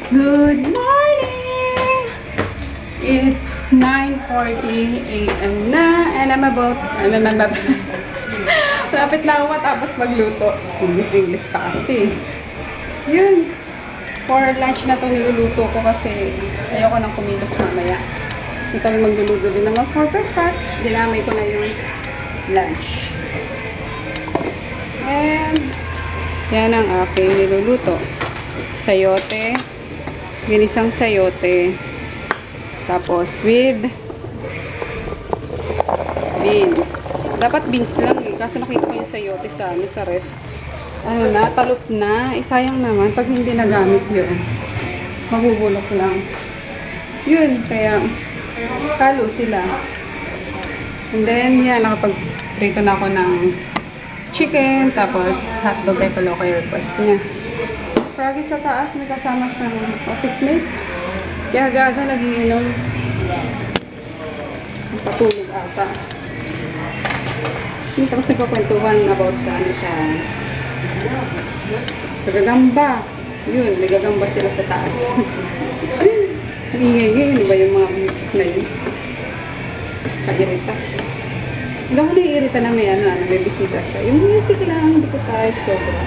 Good morning! It's 9:40 a.m. na and I'm Lapit na ako matapos magluto. English pa kasi. Yun. For lunch na to niluluto ko kasi ayoko nang kumilos mamaya. Hindi kami magluluto din naman for breakfast. Dinamay ko na yung lunch. And yan ang aking niluluto. Sayote. Ginisang sayote. Tapos with beans. Dapat beans lang eh. Kaso nakita ko yung sayote sa ref. Ano na, talop na. Sayang naman pag hindi nagamit yun. Mabubulok lang. Yun, kaya halo sila. And then, yan, nakapag-prito na ako ng chicken. Tapos, hotdog ay pala ko yung request niya. Froggy sa taas, may kasama siyang office mate. Kaya aga-aga nagiinom. Patulog ata. Tapos nagkakwentuhan about sa gagamba. Yun, may gagamba sila sa taas. Ang ingay-ingay, ba yung mga music na yun? Pag-irita. Hindi ako naiirita na may bisita siya. Yung music lang, hindi ko tayo sobra.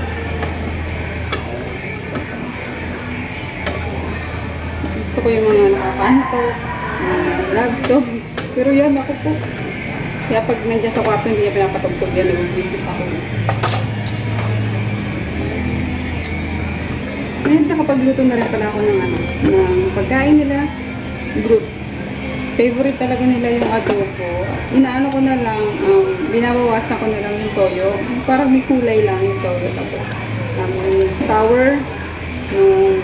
Gusto ko yung mga nakakanto, love song. Pero yan, ako po. Kaya pag nandiyan sa kwarto, hindi niya pinapatugtog yan. Nag-visit ako. Ngayon, nakapagluto na rin pala ako ng pagkain nila. Groot. Favorite talaga nila yung adobo. Inaano ko na lang, binabawasan ko na lang yung toyo. Parang may kulay lang yung toyo. Tapos, yung sour, yung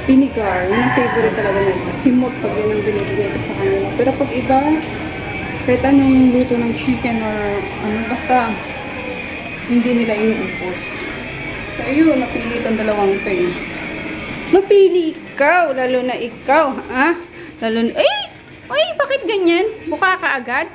vinegar, yun ang favorite talaga nila. Simot pag yun ang binibigay ko sa kanila. Pero pag iba, kahit anong luto ng chicken or basta hindi nila inuubos. So, ayun, napili itong dalawang ito eh. Mapili ikaw, lalo na ikaw, ha? Lalo na, ay, bakit ganyan? Buka ka agad?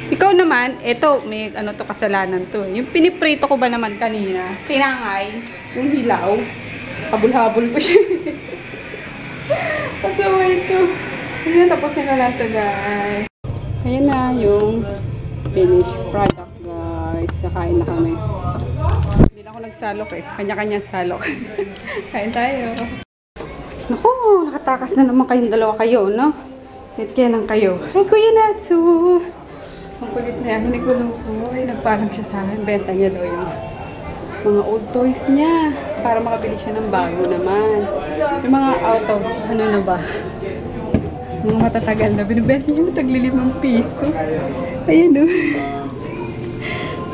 Ikaw naman, eto, may kasalanan to. Yung piniprito ko ba naman kanina, tinangay, yung hilaw, habol-habol ko siya. Pasaway ito. Ayan, tapusin na lang ito, guys. Ayan na yung finished product, guys. Kakain na kami. Hindi na ako nagsalok eh. Kanya-kanyang salok. Kain tayo. Naku, nakatakas na naman kayong dalawa kayo, no? Kaya lang kayo. Ay, Kuya Natsu! Ang kulit na yan, nagulong ko. Ay, nagpaalam siya sa akin. Benta niya daw yung mga old toys niya. Para makabili siya ng bago naman. Yung mga out of, na ba? Mga matatagal na. Binibenta niya tagli-5 piso. Ayan o.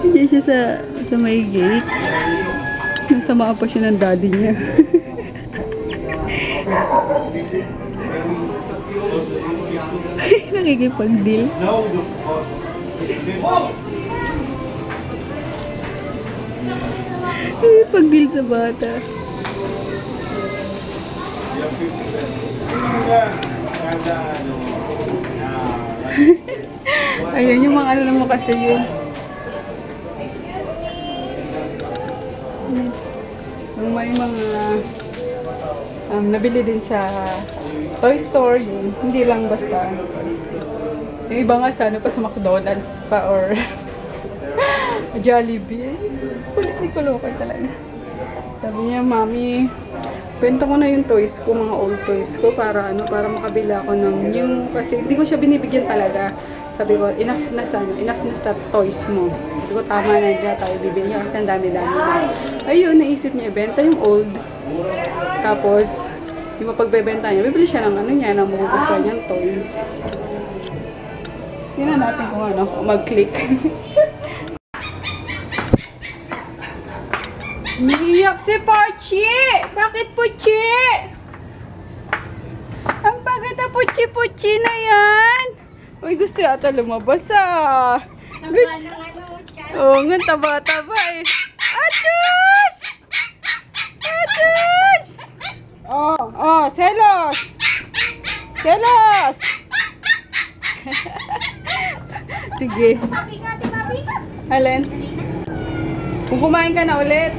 Nandiyan siya sa may gate. Nasamaan pa siya ng daddy niya. Nakikipag-deal. Pag-deal sa bata. Ayun, yung mga ano mo kasi yun. May mga nabili din sa toy store yun. Hindi lang basta. Yung iba nga sana pa sa McDonald's pa or Jollibee. Kulit ni Kulokay talaga. Sabi niya, Mami, benta ko na yung toys ko, mga old toys ko para makabila ako ng new. Kasi hindi ko siya binibigyan talaga. Sabi ko, enough na sa toys mo. Sabi ko, tama na, hindi na tayo bibili niya kasi ang dami-dami na. Ayun, naisip niya, ibenta yung old. Tapos, yung mapagbebenta niya, bibili siya ng ng magugustuhan niyang toys. Tingnan natin kung mag-click. Umiiyak si Pochi! Bakit Pochi? Ang bagay na Pochi-Pochi na yan! Uy, gusto yata lumabas ah! Oo nga, taba-taba eh! Atush! Atush! Oh, selos! Selos! Sige. Alin? Kung kumain ka na ulit.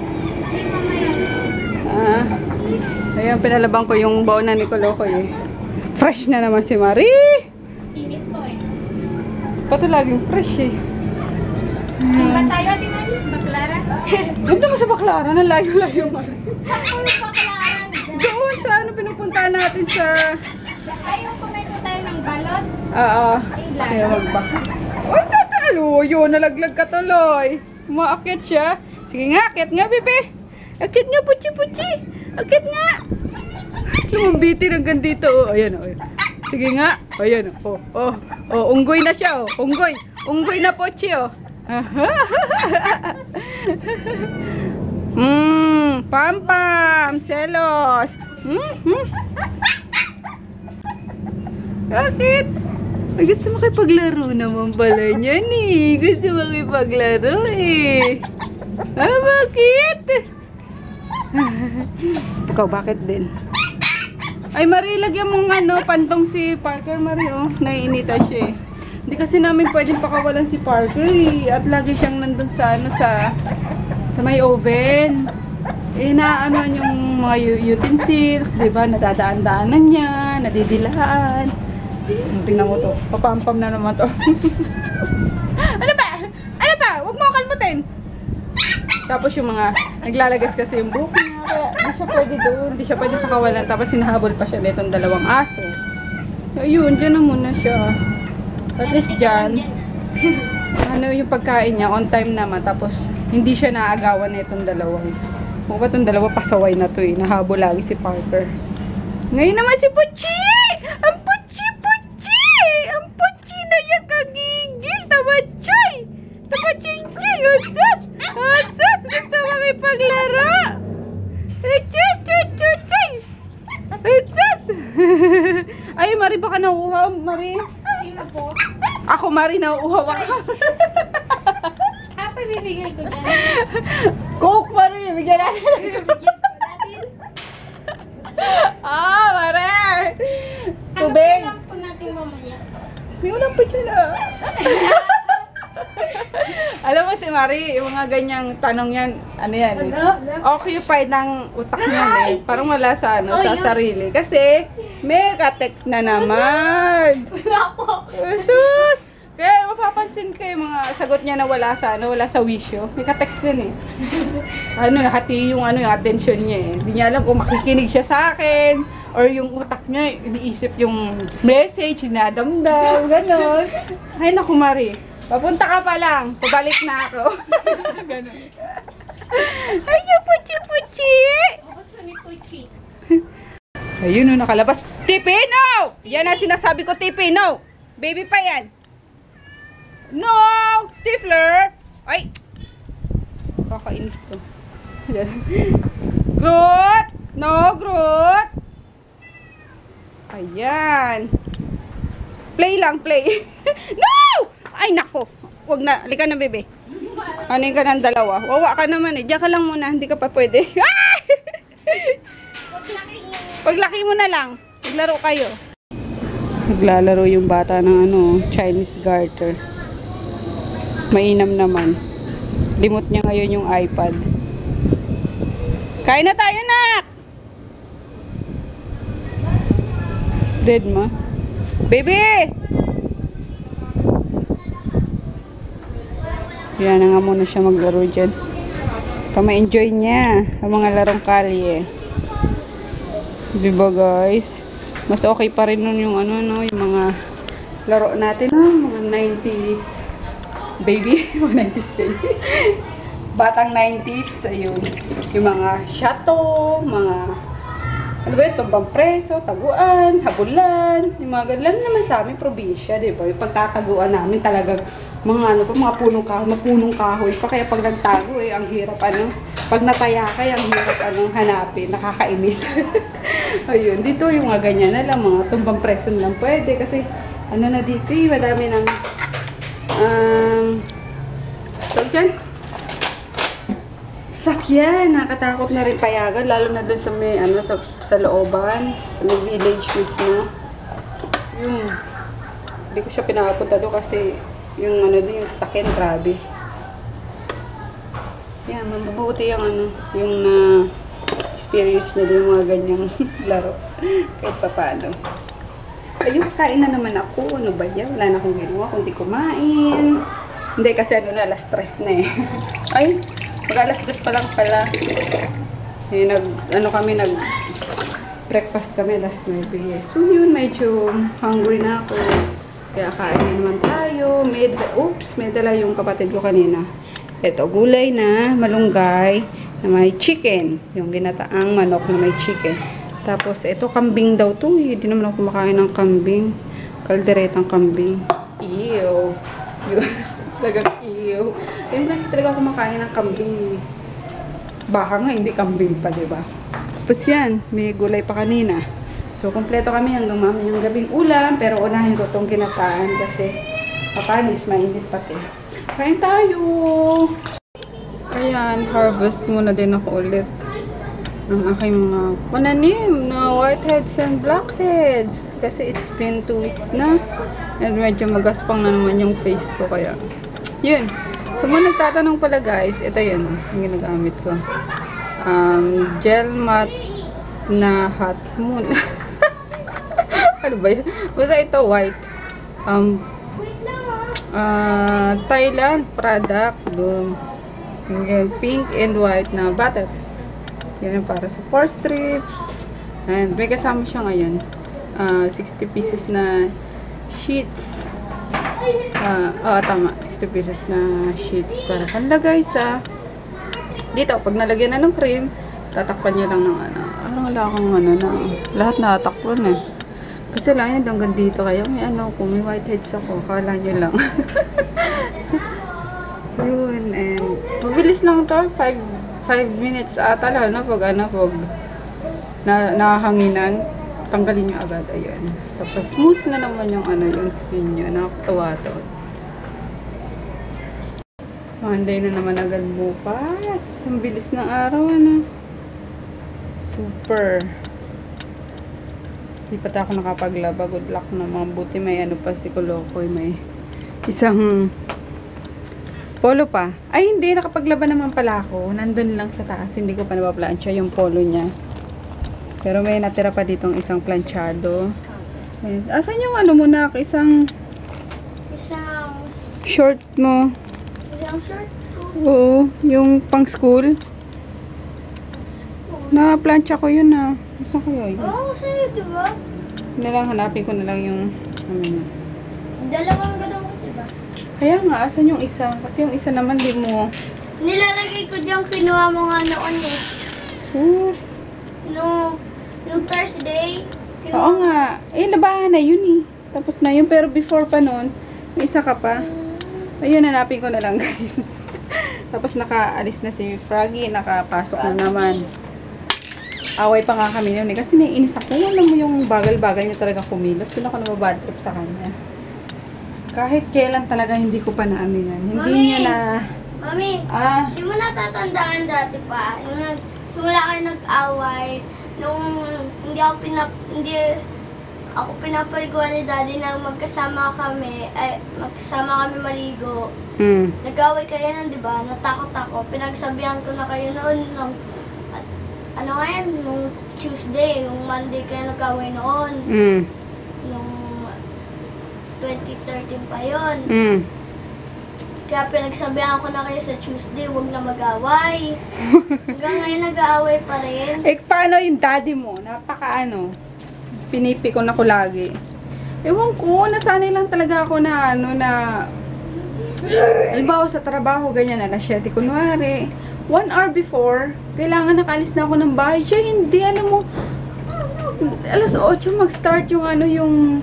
Ayun, pinalabang ko yung baon ni Kolokoy eh. Fresh na naman si Marie. Init po eh. Pati laging fresh eh. Saan ba tayo, Ate Marie? Baclaran? Huwag naman sa Baclaran. Ang layo-layo, Marie. Saan po yung Baclaran? Doon sa ano pinupuntahan natin sa... Ayaw kumain po tayo ng balot. Oo. Kaya magbak. Uy, tatalo. Yun, nalaglag ka tuloy. Umaakit siya. Sige nga, akit nga, bebe. Akit nga, puchi-puchi. Akit nga. Lumambitin hanggang dito. Oh, ayan, oh. Sige nga. Ayan, oh. Oh, oh, unggoy na siya, oh. Unggoy. Unggoy na pochi, oh. Pam-pam. Selos. Bakit? Ay, gusto makipaglaro naman pala niyan eh. Gusto makipaglaro eh. Bakit? Ikaw, bakit din? Ay, Marie, lagyan mong ano, pantong si Parker, Marie, oh. Naiinita siya eh. Hindi kasi namin pwedeng pakawalan si Parker eh. At lagi siyang nandun sa, ano, sa may oven. Eh, naanoan yung mga utensils, diba? Nadadaan-daanan niya, nadidilaan. Tingnan mo to. Papampam na naman to. Ano ba? Ano ba? Huwag mo kalmutin. Tapos yung mga naglalagas kasi yung buhok niya. Kaya hindi siya pwede doon. Hindi siya pwede pakawalan. Tapos hinahabol pa siya nitong dalawang aso. Ayun, dyan na muna siya. At least dyan. Ano yung pagkain niya. On time naman. Tapos hindi siya naagawan nitong dalawang. Kung ba itong dalawa pasaway na to eh. Nahabol lagi si Parker. Ngayon naman si Puchi! Ang Puchi-Puchi! Ang Puchi na yan kagigil! Tamatchay! Tamatchay-chay! Usas! Usas! Gusto makipaglaro! Chay-chay-chay! Usas! Ay, Marie, baka nauuhaw, Marie. Sino po? Ako, Marie, nauuhaw ako. Apa bibigay ko dyan? Coke, Marie! Bigyan natin. Bibigyan ko natin. Marie! Ano Tubig! lang po natin mamaya? May ulam pa dyan Alam mo si Marie, yung mga ganyang tanong yan, ano yan eh. Occupied ng utak niya eh. Parang wala sa ano, sa sarili. Kasi, may ka-text na naman. Wala po. Jesus! Kaya mapapansin kayo mga sagot niya na wala sa ano, wala sa wisyo. May ka-text din eh. Ano, hati yung ano, yung attention niya eh. Hindi niya alam kung makikinig siya sa akin or yung utak niya iniisip yung message, nadamdam, gano'n. Ay naku, Marie. Papunta ka pa lang. Pabalik na ako. Gano'n. Ay, yung puchi-puchi! Gusto ni Puchi. Ayun o, nakalabas. Tipino! Yan ang sinasabi ko, Tipino. Baby pa yan. No! Stifler! Ay! Kakainis to. Groot! No, Groot! Ayan. Play lang, play. No! Ay, nako. Huwag na. Halika na, bebe. Kanin ka ng dalawa. Wawa ka naman eh. Diyan ka lang muna. Hindi ka pa pwede. Paglaki mo na lang. Maglaro kayo. Naglalaro yung bata ng ano, Chinese garter. Mainam naman. Limot niya ngayon yung iPad. Kain na tayo, nak! Dead ma? Baby! Yan na nga muna siya maglaro dyan. Ma-enjoy niya ang mga larong kalye. Diba guys? Mas okay pa rin nun yung ano, no? Yung mga laro natin, no? Mga 90s baby. Mga 90s baby. Batang 90s. Ayun. Yung mga shato, mga ano ba yun? Tumbang preso, taguan, habulan. Yung mga ganun. Lalo naman sa amin, probinsya, diba? Yung pagtataguan namin talagang mga ano pa, mga punong kahoy pa. Kaya pag nagtago eh, ang hirap ano. Pag nataya kay, ang hirap anong hanapin. Nakakainis. Ayun, dito yung mga ganyan na lang, mga tumbang preso lang pwede. Kasi ano na dito eh, madami ng tawag dyan? Sakyan, nakatakot na rin payagan, lalo na dun sa may, ano, sa looban, sa may village mismo. Yung, hindi ko siya pinapunta doon kasi yung ano doon, yung sasakyan, grabe. Yan, mabubuti yung ano, yung experience niya din yung mga ganyang laro. Kahit pa paano. Ayun, kain na naman ako. Ano ba yan? Wala na akong ginawa kundi kumain. Hindi, kasi ano na, alas 3 na eh. Ay, mag-alas 2 pa lang pala. Eh, breakfast kami alas 9. So yun, medyo hungry na ako. Kaya kain na naman tayo. May dala yung kapatid ko kanina. Ito, gulay na malunggay na may chicken. Yung ginataang manok na may chicken. Tapos, ito, kambing daw to. Hindi naman ako kumakain ng kambing. Kalderetang kambing. Ew. Yun. Talagang ew. Yun kasi talaga kumakain ng kambing. Baka nga, hindi kambing pa, diba? Tapos yan, may gulay pa kanina. So, kompleto kami hanggang mamayang gabing ulam. Pero unahin ko itong ginataan kasi papanis, mainit pati. Kain tayo! Ayan, harvest muna din ako ulit ng aking mga pananim na whiteheads and blackheads. Kasi it's been 2 weeks na. And medyo magaspang na naman yung face ko. Kaya, yun. So, mga nagtatanong pala guys, ito yun, yung ginagamit ko. Gel matte na hot moon. Ano ba yun? Basta ito, white. Thailand product. Doon. Yung pink and white na butter. Yan yung para sa pore strips. And may kasama siya ngayon. 60 pieces na sheets. Tama. 60 pieces na sheets para panlagay sa dito. Pag nalagyan na ng cream, tatakpan nyo lang ng ano. Wala akong ano na. Lahat natatakpan eh. Kasi lang yun hanggang dito. Kaya may ano ko, may whiteheads ako. Akala nyo lang. Yun. And mabilis lang to. 5 minutes ata lang na pag nakahanginan, tanggalin nyo agad. Ayan. Tapos smooth na naman yung ano, yung skin nyo. Nakakatawa to. Monday na naman agad bukas. Ang bilis ng araw, ano. Super. Di pa ako nakapaglaba. Good luck na mga buti. May ano pa si Kolokoy. May isang polo pa. Ay, hindi. Nakapaglaba naman pala ako. Nandun lang sa taas. Hindi ko pa napaplansya yung polo niya. Pero may natira pa ditong isang planchado. And, asan yung ano mo na? Isang short mo. Isang short ko. Oo. Yung pang school. Na-plancha ko yun na. Saan kaya yun? Oo, sa'yo, diba? Hanapin ko na lang yung ano na. Dalawang ganun, diba? Kaya nga, asan yung isa? Kasi yung isa naman di mo. Nilalagay ko dyan, kinuha mo nga noon eh. Sus. Nung Thursday. Oo nga. Eh, labahan na yun eh. Tapos na yun. Pero before pa nun, may isa ka pa. Ayun, hanapin ko na lang guys. Tapos nakaalis na si Froggy. Nakapasok na naman. Away pa nga kami noon eh. Kasi naiinis ako. Alam mo yung bagal-bagal niya talaga kumilos. Doon ako na-bad trip sa kanya. Kahit kailan talaga hindi ko pa naano yan. Hindi Mami! niya na... Mami, di mo natatandaan dati pa. Yung simula kayo nag-away. Nung hindi ako pinapaliguan ni Daddy na magkasama kami maligo. Nag-away kayo nun, di ba? Natakot ako. Pinagsabihan ko na kayo noon nung nung Tuesday, nung Monday kayo nag-away noon. Nung 2013 pa yun. Kaya pinagsabihan ko na kayo sa Tuesday, huwag na mag-away. Hanggang ngayon nag-aaway pa rin. Eh, paano yung daddy mo? Pinipi ko na ko lagi. Ewan ko, nasanay lang talaga ako na halimbawa sa trabaho, ganyan na 7, kunwari. 1 hour before, kailangan nakalis na ako ng bahay. Siya hindi, alam mo, alas 8 mag-start yung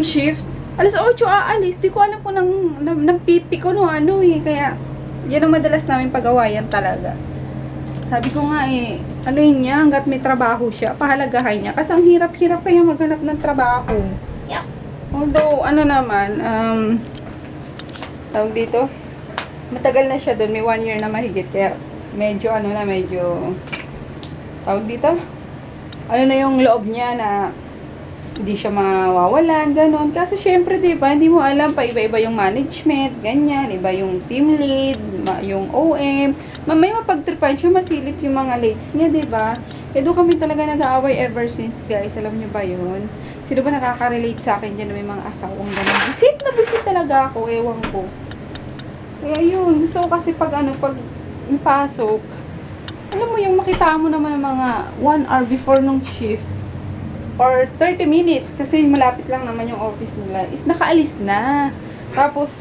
shift. Alas 8 aalis. Di ko alam kung nang pipi ko kaya, yan ang madalas namin pag-awayan talaga. Sabi ko nga yun niya, hanggat may trabaho siya, pahalagahan niya. Kasi ang hirap-hirap kaya maghanap ng trabaho. Yep. Although, tawag dito, matagal na siya doon, may 1 year na mahigit, kaya medyo, tawag dito, na yung loob niya na hindi siya mawawalan, ganon. Kaso syempre, diba, hindi mo alam pa iba-iba yung management, ganyan, iba yung team lead, yung OM. May mapagtripan siya, masilip yung mga leads niya, diba? Eh, doon kami talaga nag-aaway ever since, guys. Alam niyo ba yun? Sino ba nakaka-relate sa akin dyan na may mga asawang ganon? Busit na busit talaga ako, ewan ko. Kaya yun, gusto ko kasi pag ipasok, alam mo yung makita mo naman ng mga 1 hour before nung shift, or 30 minutes, kasi malapit lang naman yung office nila, is nakaalis na. Tapos,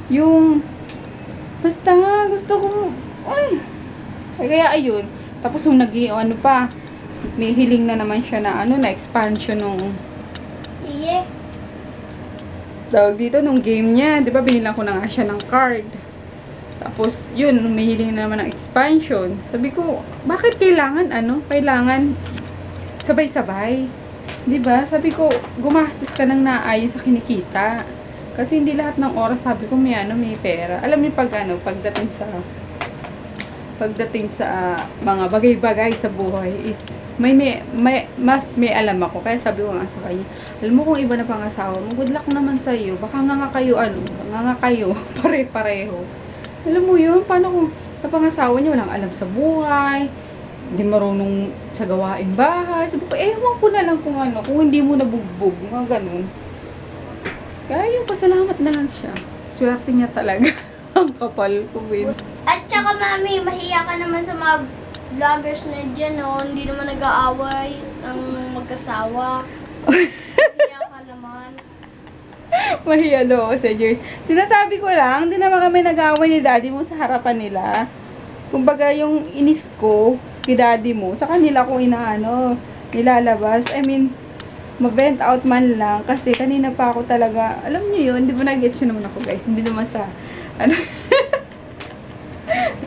yung, basta, gusto ko, kaya ayun. Tapos, yung ano pa, may hiling na naman siya na, na expansion nung, tawag dito, nung game niya. Diba, binilang ko na nga siya ng card. Tapos, yun, may hiling na naman ng expansion. Sabi ko, bakit kailangan, kailangan, sabay-sabay. 'Di ba? Sabi ko, gumastos ka ng naayos sa kinikita. Kasi hindi lahat ng oras sabi ko may pera. Alam niyo pagdating sa mga bagay-bagay sa buhay is mas may alam ako. Kaya sabi ko nga sa kanya, alam mo kung iba na pangasawa mo, good luck naman sa iyo. Baka nga kayo pare-pareho. Alam mo 'yun, paano kung napangasawa niya walang alam sa buhay? Hindi marunong sa gawaing bahay. Sabi ko, ewan ko na lang kung kung hindi mo nabugbog, mga ganun. Kaya yung pasalamat na lang siya. Swerte niya talaga. Ang kapal ko, Win. At saka, mami, mahiya ka naman sa mga vloggers na dyan, no? Hindi naman nag-aaway ang mag-asawa. Mahiya ka naman. Mahiya daw ako sa Diyos. Sinasabi ko lang, hindi naman kami nag-aaway ni daddy mo sa harapan nila. Kumbaga, yung inis ko, kay daddy mo, sa kanila ko nilalabas. I mean, mag-vent out man lang. Kasi kanina pa ako talaga, alam niyo yun, di ba nag-gets naman ako, guys. Hindi naman sa,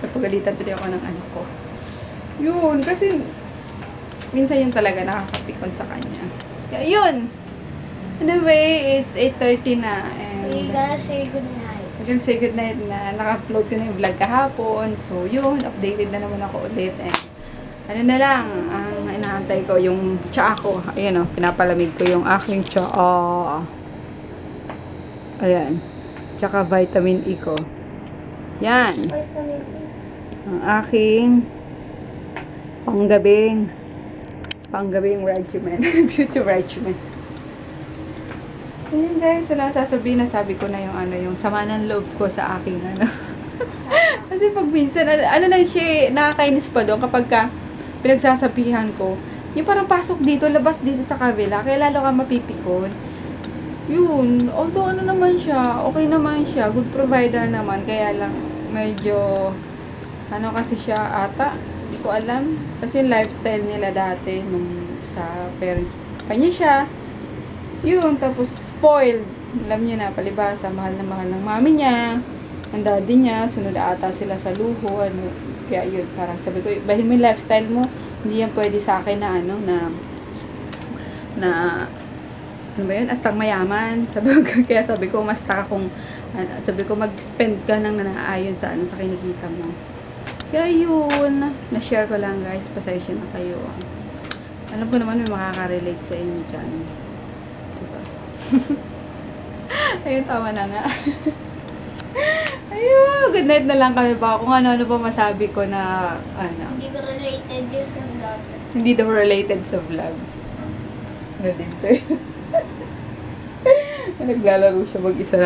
napagalitan tuloy ako ng anak ko. Yun, kasi, minsan yun talaga nakakapikon sa kanya. Kaya yun. Anyway, it's 8:30 na. And, We gotta say goodnight. I can say goodnight na. Naka-upload ko na yung vlog kahapon. So, yun, updated na naman ako ulit. And, na lang, ang inaantay ko, yung tsaa ko. Ayan pinapalamig ko yung aking tsaa. Ayan. Tsaka vitamin E ko. Yan. Ang aking panggabing regimen. Beauty regimen. Ayan guys, wala sasabihin na sabi ko na yung sama ng loob ko sa aking Kasi pag minsan, lang siya, nakakainis pa doon kapag pinagsasabihan ko. Yung parang pasok dito, labas dito sa kabila, kaya lalo ka mapipikon. Yun, although naman siya, okay naman siya, good provider naman, kaya lang medyo, kasi siya ata, hindi ko alam. Kasi yung lifestyle nila dati, nung sa parents, kanya siya, yun, tapos spoiled. Alam niyo na, palibasa, mahal ng mami niya, ang daddy niya, sunod ata sila sa luho, kaya yun, parang sabi ko, dahil may lifestyle mo, hindi yan pwede sa akin na astang mayaman. Kaya sabi ko, sabi ko, mag-spend ka ng nanaayon sa sa kinikita mo. Kaya yun, na-share ko lang guys, pasensya na kayo. Alam ko naman may makaka-relate sa inyo dyan. Diba? Ayun, tama na nga. Ayun, good night na lang kami pa. Kung ano pa masabi ko na, Hindi ba related yun sa vlog? Hindi daw related sa vlog. Ano din to? Naglalaro siya mag-isa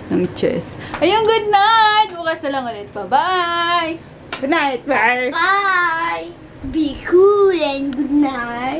ng chess. Ayun, good night! Bukas na lang ulit. Bye-bye! Good night! Bye! Bye! Be cool and good night!